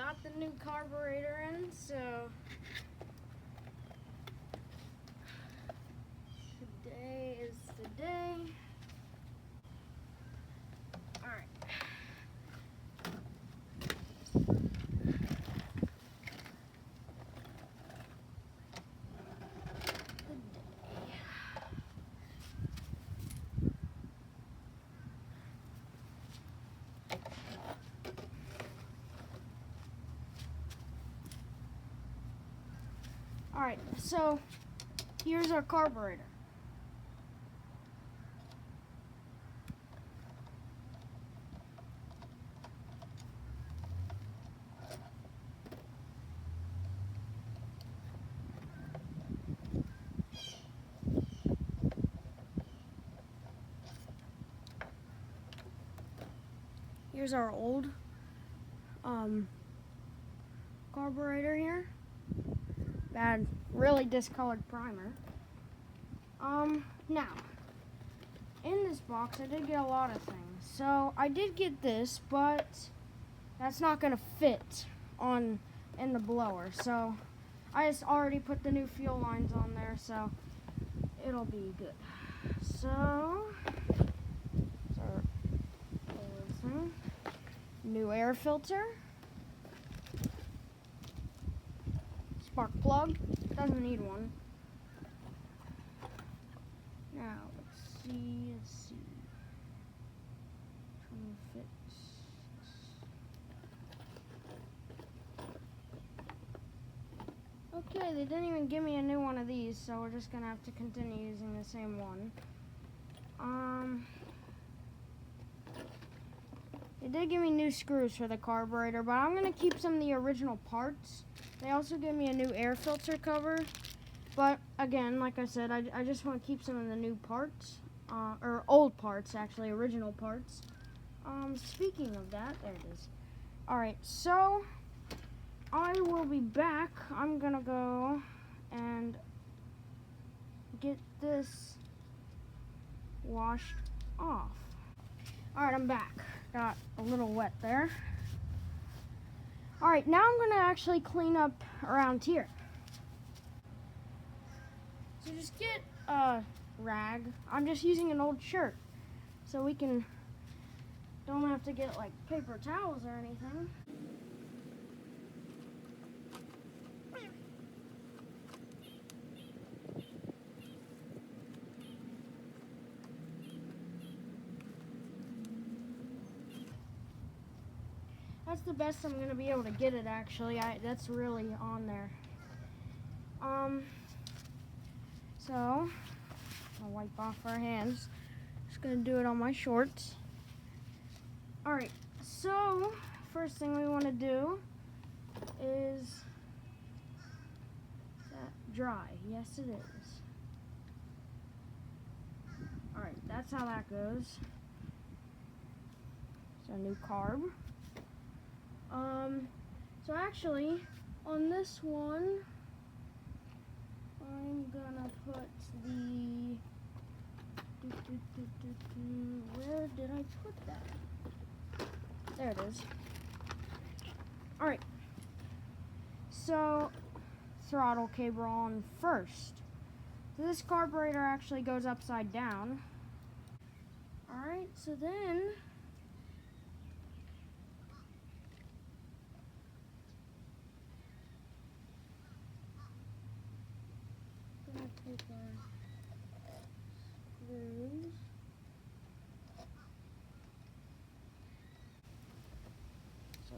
got the new carburetor in, so today is the day. Alright. Alright, so here's our carburetor. Here's our old carburetor here. Bad, really discolored primer. Now, in this box I did get a lot of things. So I did get this, but that's not gonna fit in the blower. So I just already put the new fuel lines on there, so it'll be good. So new air filter, spark plug, doesn't need one. Now let's see. Trying to fit. Okay, they didn't even give me a new one of these, so we're just gonna have to continue using the same one. They did give me new screws for the carburetor, but I'm gonna keep some of the original parts. They also gave me a new air filter cover, but again, like I said, I just want to keep some of the new parts, or old parts actually, original parts. Speaking of that, there it is. Alright, so I will be back. I'm gonna go and get this washed off. Alright, I'm back. Got a little wet there. Alright, now I'm gonna actually clean up around here. So just get a rag. I'm just using an old shirt, so we don't have to get like paper towels or anything. That's the best I'm gonna be able to get it actually. That's really on there. So I'll wipe off our hands. Just gonna do it on my shorts. Alright, so first thing we wanna do is that dry. Yes it is. Alright, that's how that goes. So new carb. So actually, on this one, I'm gonna put the, where did I put that? There it is. Alright, so throttle cable on first. So this carburetor actually goes upside down. Alright, so then, take our screws. So,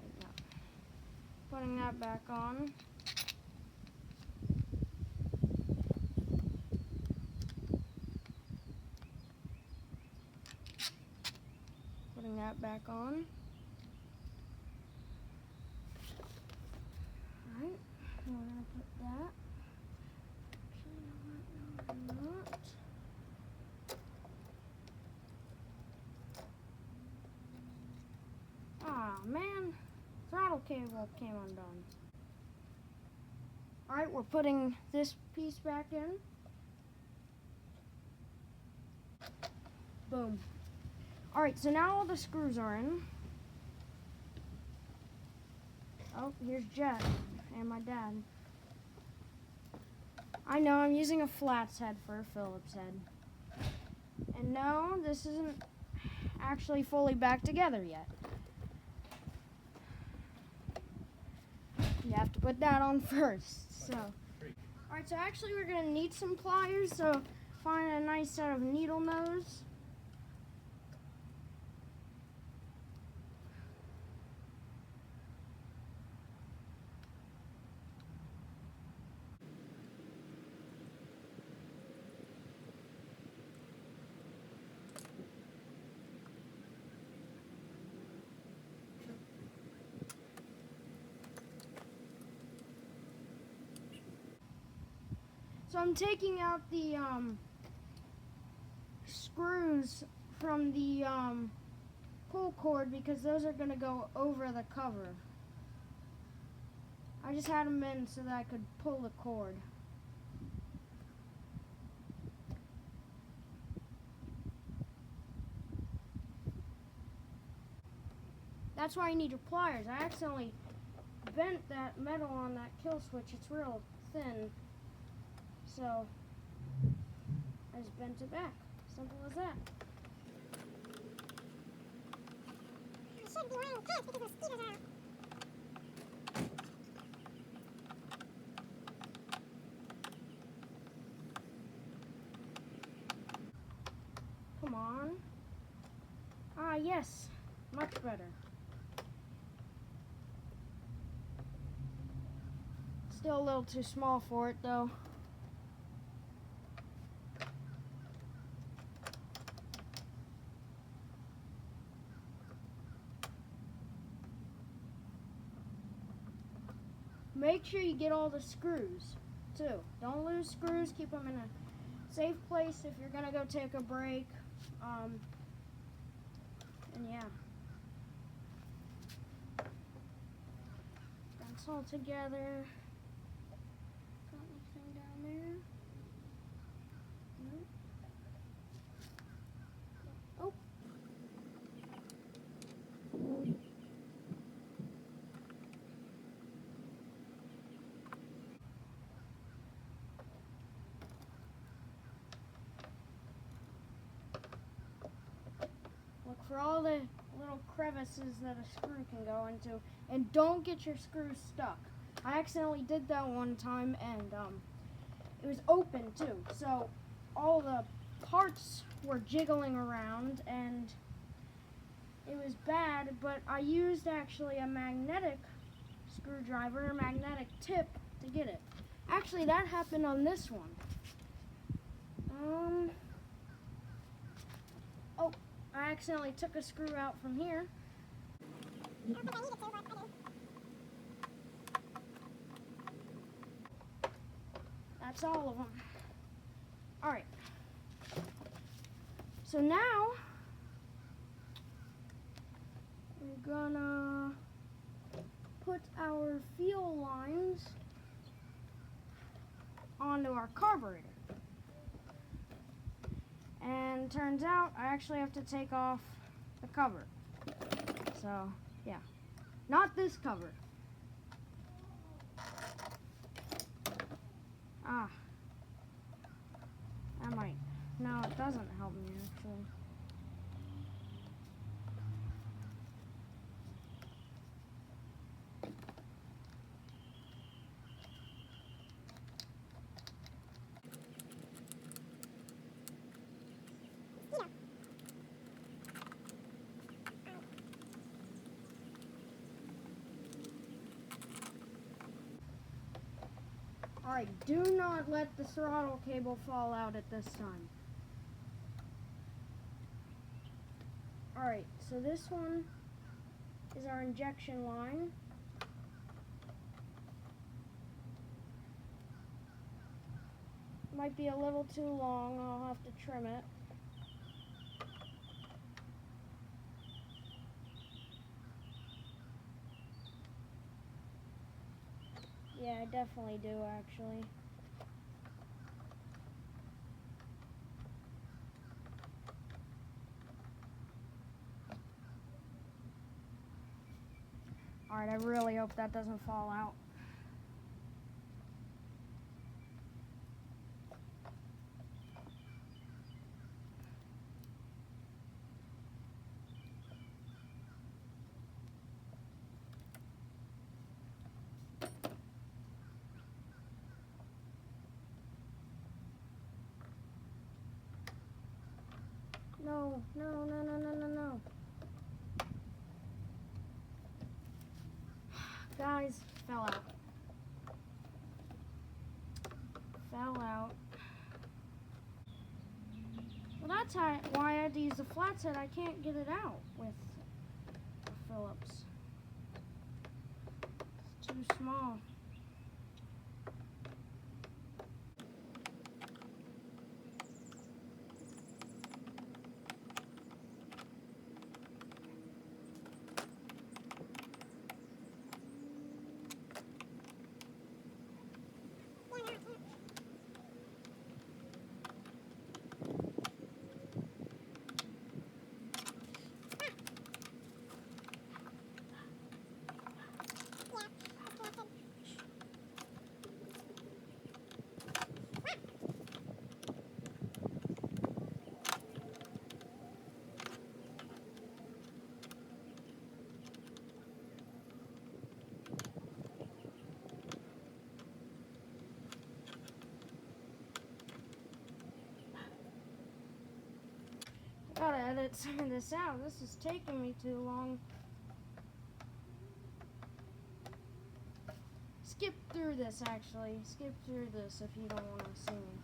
like that. Putting that back on. Putting that back on. Alright. We're gonna put that. Actually, no, not. Ah, man. Throttle cable came undone. Alright, we're putting this piece back in. Boom. Alright, so now all the screws are in. Oh, here's Jet and my dad. I know I'm using a Flats head for a Phillips head. And no, this isn't actually fully back together yet. You have to put that on first. So, alright, so actually we're going to need some pliers, so find a nice set of needle nose. So I'm taking out the screws from the pull cord because those are going to go over the cover. I just had them in so that I could pull the cord. That's why you need your pliers. I accidentally bent that metal on that kill switch. It's real thin. So I just bent it back. Simple as that. You should be wearing pants because mosquitoes are out. Come on. Ah, yes. Much better. Still a little too small for it, though. Make sure you get all the screws, too. Don't lose screws. Keep them in a safe place if you're going to go take a break. And yeah. That's all together. Got anything down there? Nope. Oh. Look for all the little crevices that a screw can go into, and don't get your screws stuck. I accidentally did that one time, and it was open too, so all the parts were jiggling around, and it was bad. But I used actually a magnetic screwdriver, a magnetic tip, to get it. Actually, that happened on this one. Oh, I accidentally took a screw out from here. I don't think I needed to, but I do. That's all of them. Alright. So now, we're gonna put our fuel lines onto our carburetor. And turns out I actually have to take off the cover. So, yeah. Not this cover. Ah. That might. No, it doesn't help me actually. Alright, do not let the throttle cable fall out at this time. Alright, so this one is our injection line. Might be a little too long, I'll have to trim it. Yeah, I definitely do actually. Alright, I really hope that doesn't fall out. No, no, no, no, no, no, no. Guys, fell out. Fell out. Well, that's why I had to use the flat set. I can't get it out with the Phillips. It's too small. Gotta edit some of this out. This is taking me too long. Skip through this, actually. Skip through this if you don't want to see me.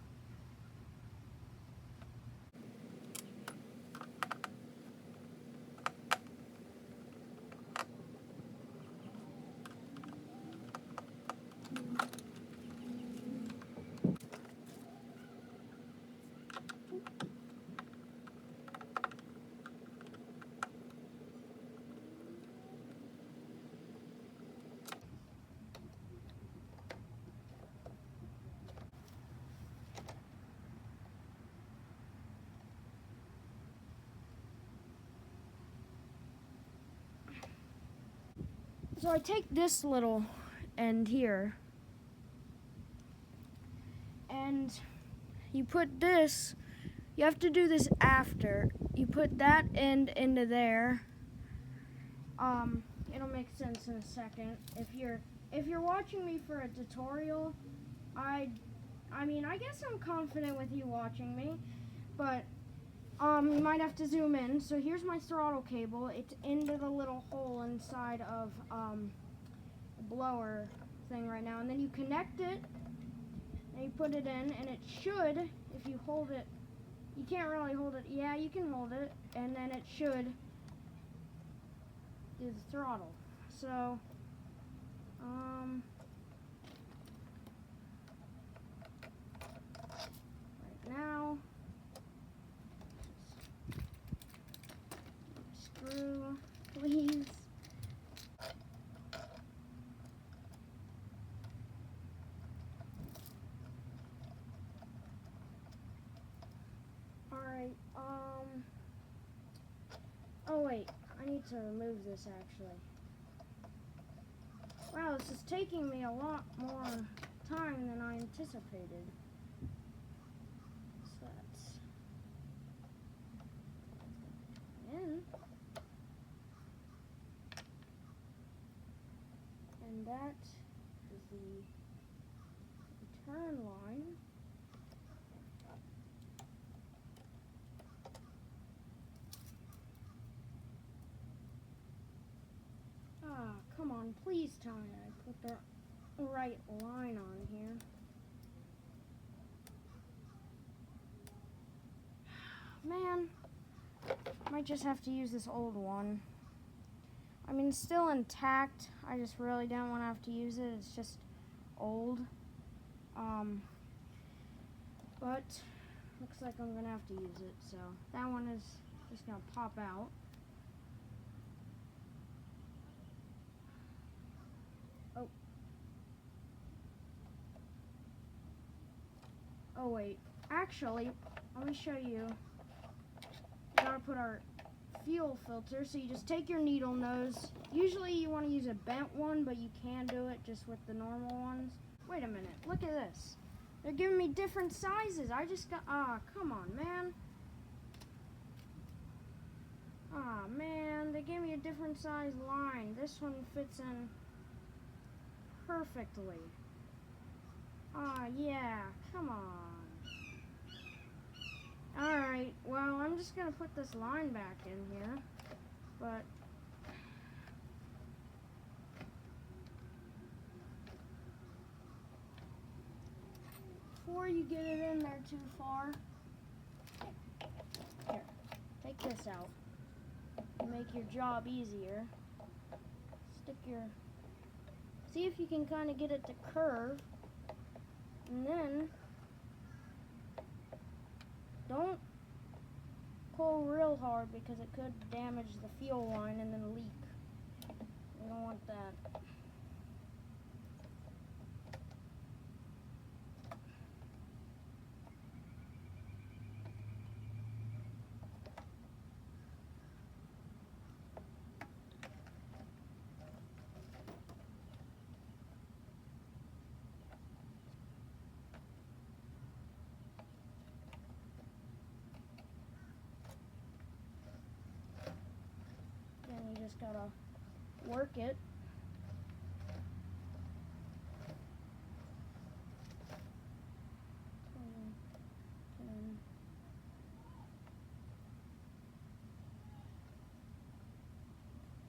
So I take this little end here, and you put this, you have to do this after. You put that end into there. It'll make sense in a second. If you're watching me for a tutorial, I mean, I guess I'm confident with you watching me, but you might have to zoom in. So here's my throttle cable. It's into the little hole inside of the blower thing right now. And then you connect it, and you put it in, and it should, if you hold it, you can't really hold it. Yeah, you can hold it, and then it should do the throttle. So, right now, screw, please. Alright, oh wait, I need to remove this actually. Wow, this is taking me a lot more time than I anticipated. So that's in. And that is the return line. Ah, come on, please tell me I put the right line on here. Man, might just have to use this old one. I mean, it's still intact. I just really don't want to have to use it. It's just old. But looks like I'm gonna have to use it. So that one is just gonna pop out. Oh wait, actually, let me show you. We gotta put our fuel filter. So you just take your needle nose. Usually you want to use a bent one, but you can do it just with the normal ones. Wait a minute, look at this. They're giving me different sizes. I just got, come on, man. Man, they gave me a different size line. This one fits in perfectly. Yeah, come on. Alright, well, I'm just gonna put this line back in here, but before you get it in there too far, here, take this out. Make your job easier. See if you can kind of get it to curve, and then don't pull real hard because it could damage the fuel line and then leak. We don't want that. You just gotta work it.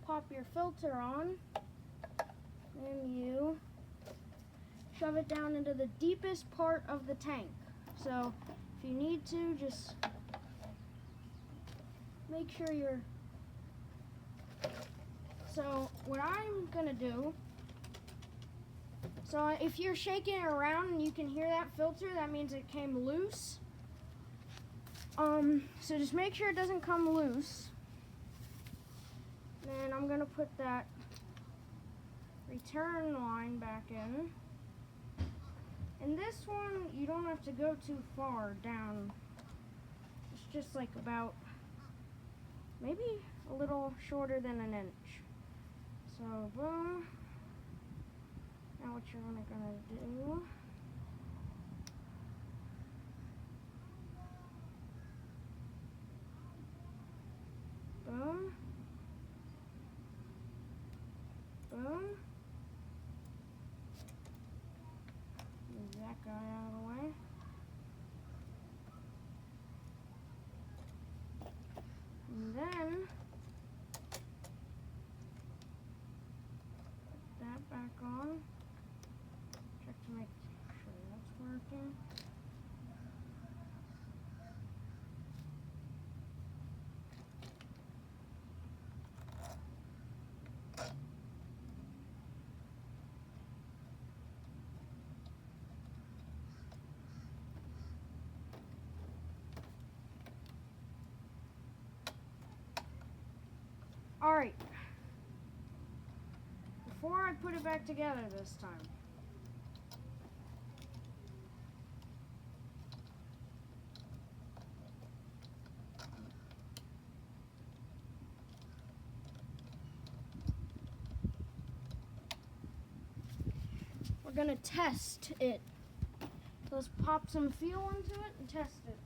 Pop your filter on, and you shove it down into the deepest part of the tank. So if you need to, just make sure you're. So what I'm gonna do, so if you're shaking it around and you can hear that filter, that means it came loose. So just make sure it doesn't come loose. Then I'm gonna put that return line back in. And this one, you don't have to go too far down. It's just like about, maybe a little shorter than an inch. So boom. Now what you're gonna do, boom, boom. Move that guy out of the way. And then put that back on. Check to make sure that's working. Alright, before I put it back together this time, we're gonna test it. So let's pop some fuel into it and test it.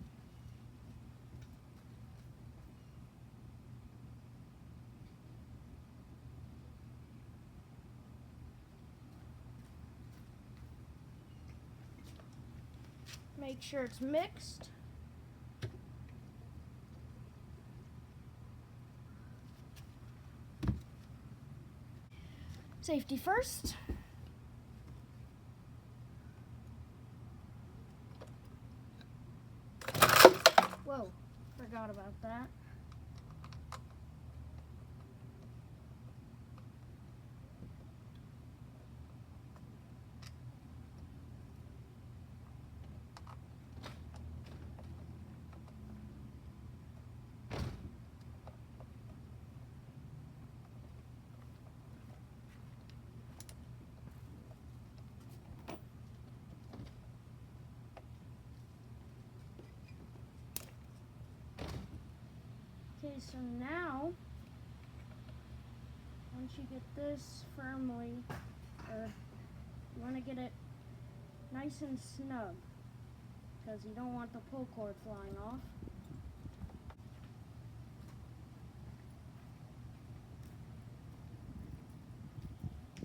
Make sure it's mixed. Safety first. Whoa, forgot about that. Okay, so now, once you get this firmly, or you want to get it nice and snug, because you don't want the pull cord flying off.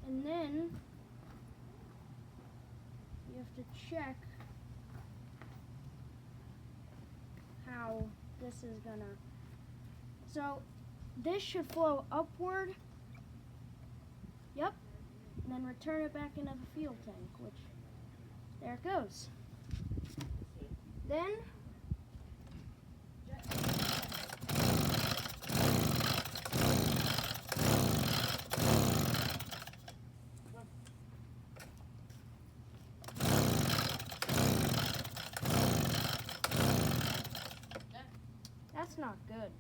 And then you have to check how this is gonna. So this should flow upward. Yep. And then return it back into the fuel tank, which there it goes. Then that's not good.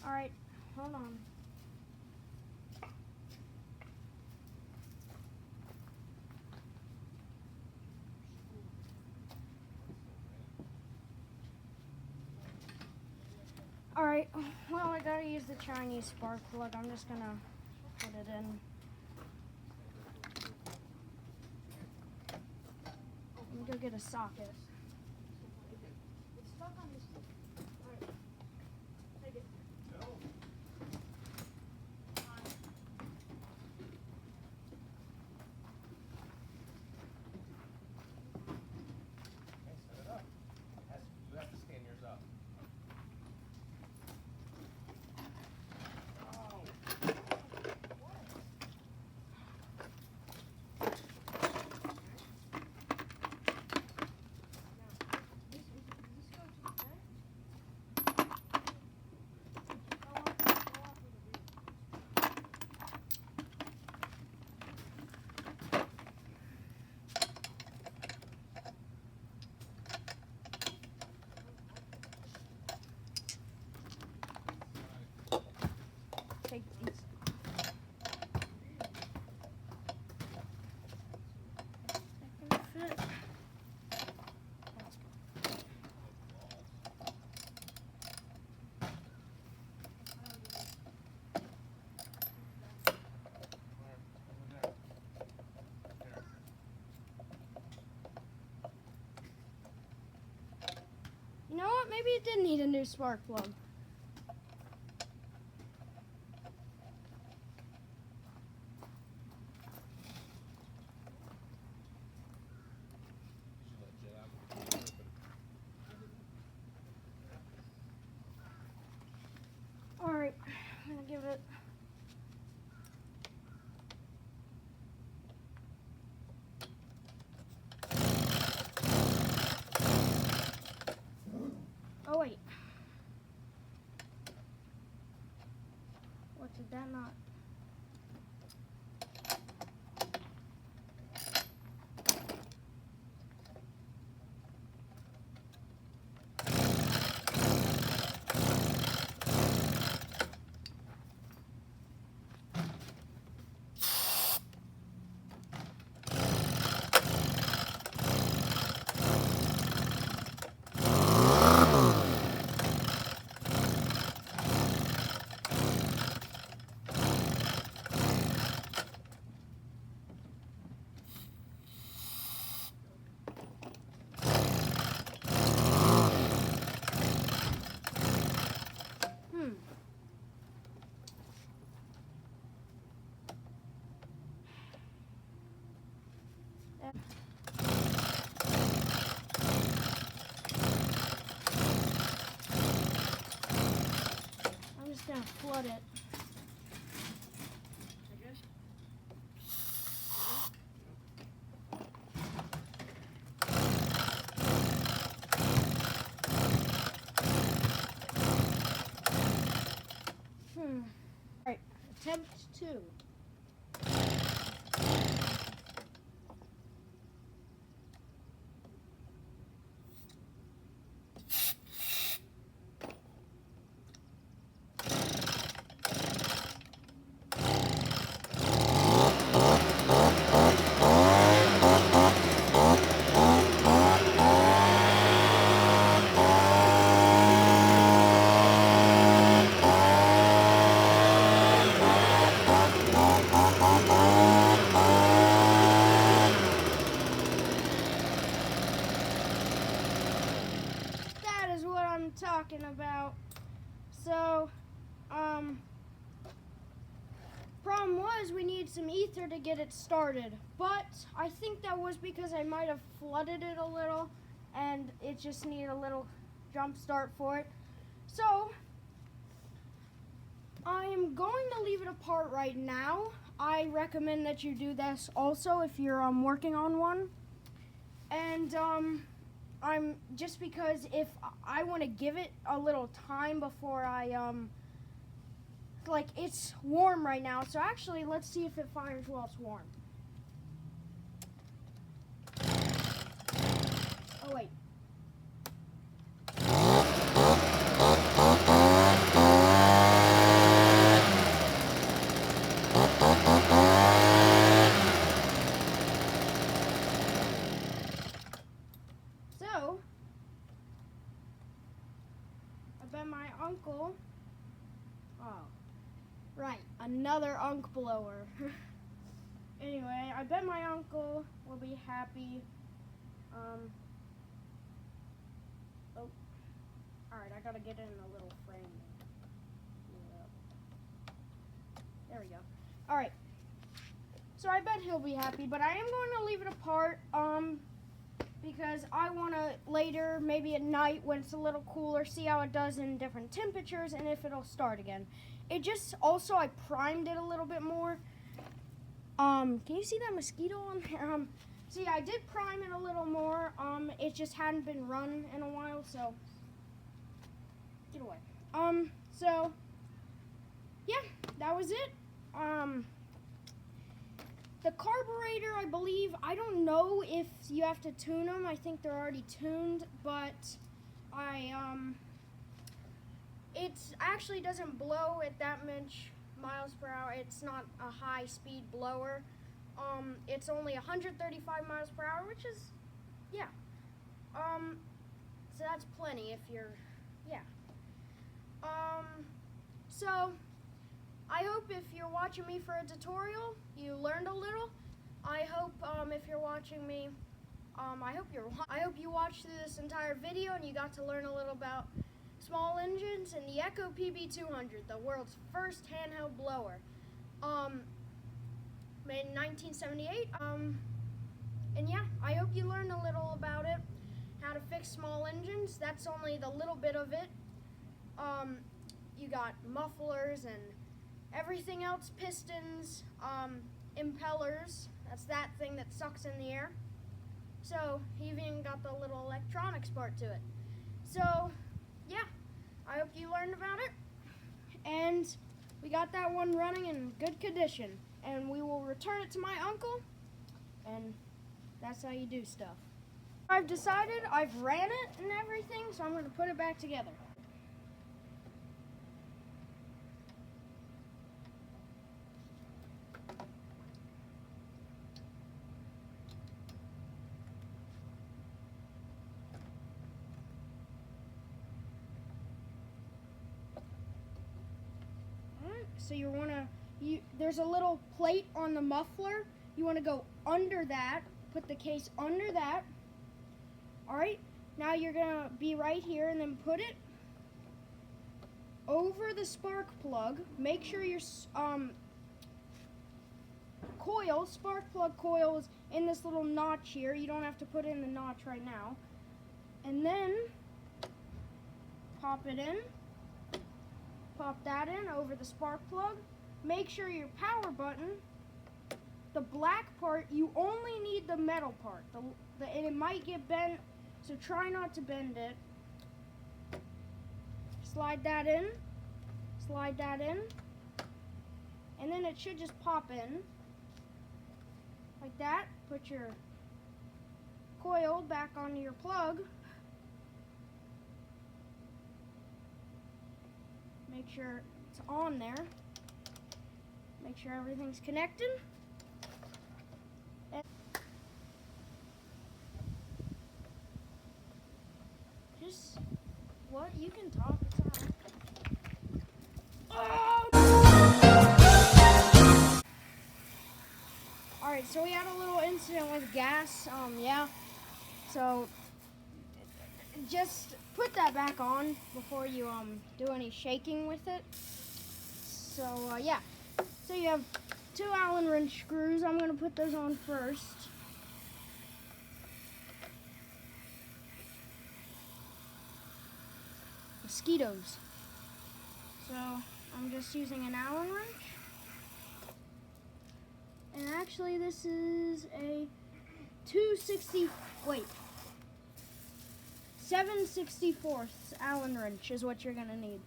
All right, hold on. Alright, well, I gotta use the Chinese spark plug. I'm just gonna put it in. Let me go get a socket. It's stuck on this. Alright, take it. Set it up. You have to stand yours up. Take these. Second fit. You know what? Maybe it did need a new spark plug. Alright, I'm gonna give it. Oh, wait. What did that not? I'm just gonna flood it. Alright, attempt 2. about. So, problem was we needed some ether to get it started, but I think that was because I might have flooded it a little and it just needed a little jump start for it. So I am going to leave it apart right now. I recommend that you do this also if you're working on one. And I'm just because if I want to give it a little time before I like it's warm right now, so actually let's see if it fires while it's warm. Oh wait. So I bet my uncle, oh right, another unk blower. Anyway, I bet my uncle will be happy. Oh, alright, I gotta get it in a little frame. Yeah. There we go. Alright, so I bet he'll be happy, but I am going to leave it apart, because I want to later, maybe at night when it's a little cooler, see how it does in different temperatures and if it'll start again. It just, also I primed it a little bit more. Can you see that mosquito on there? See, I did prime it a little more. It just hadn't been run in a while, so get away. So yeah, that was it. The carburetor, I believe, I don't know if you have to tune them. I think they're already tuned, but it actually doesn't blow at that much miles per hour. It's not a high speed blower. It's only 135 miles per hour, which is, yeah. So that's plenty if you're, yeah. So I hope if you're watching me for a tutorial, you learned a little. I hope if you're watching me, I hope you watched through this entire video and you got to learn a little about small engines and the Echo PB200, the world's first handheld blower, made in 1978. And yeah, I hope you learned a little about it, how to fix small engines. That's only the little bit of it. You got mufflers and everything else, pistons, impellers, that's that thing that sucks in the air. So, he even got the little electronics part to it. So, yeah, I hope you learned about it. And we got that one running in good condition. And we will return it to my uncle, and that's how you do stuff. I've decided, I've ran it and everything, so I'm going to put it back together. So there's a little plate on the muffler. You want to go under that, put the case under that. Alright, now you're going to be right here and then put it over the spark plug. Make sure your spark plug coil is in this little notch here. You don't have to put it in the notch right now. And then pop it in. Pop that in over the spark plug. Make sure your power button, the black part, you only need the metal part. And it might get bent, so try not to bend it. Slide that in. Slide that in. And then it should just pop in. Like that. Put your coil back onto your plug. Make sure it's on there. Make sure everything's connected. And just, what? You can talk, it's alright. Oh! Alright, so we had a little incident with gas, yeah. So, just put that back on before you do any shaking with it. So yeah, so you have 2 Allen wrench screws. I'm gonna put those on first. Mosquitoes. So I'm just using an Allen wrench. And actually this is a 7/64 Allen wrench is what you're gonna need.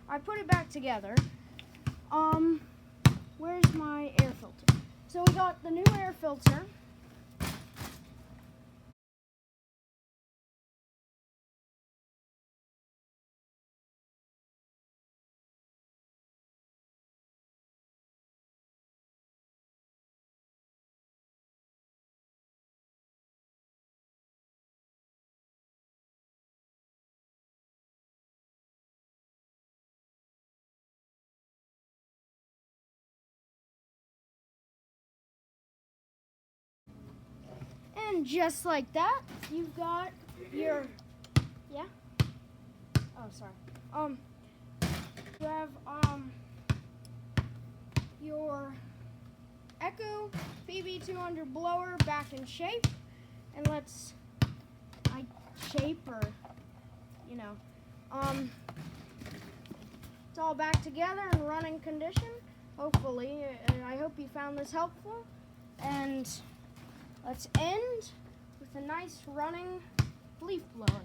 I put it back together. Where's my air filter? So we got the new air filter. And just like that, you've got your, yeah? Oh, sorry. You have, your Echo PB200 blower back in shape. And let's, shape or, it's all back together in running condition. Hopefully, I hope you found this helpful. And let's end with a nice running leaf blower.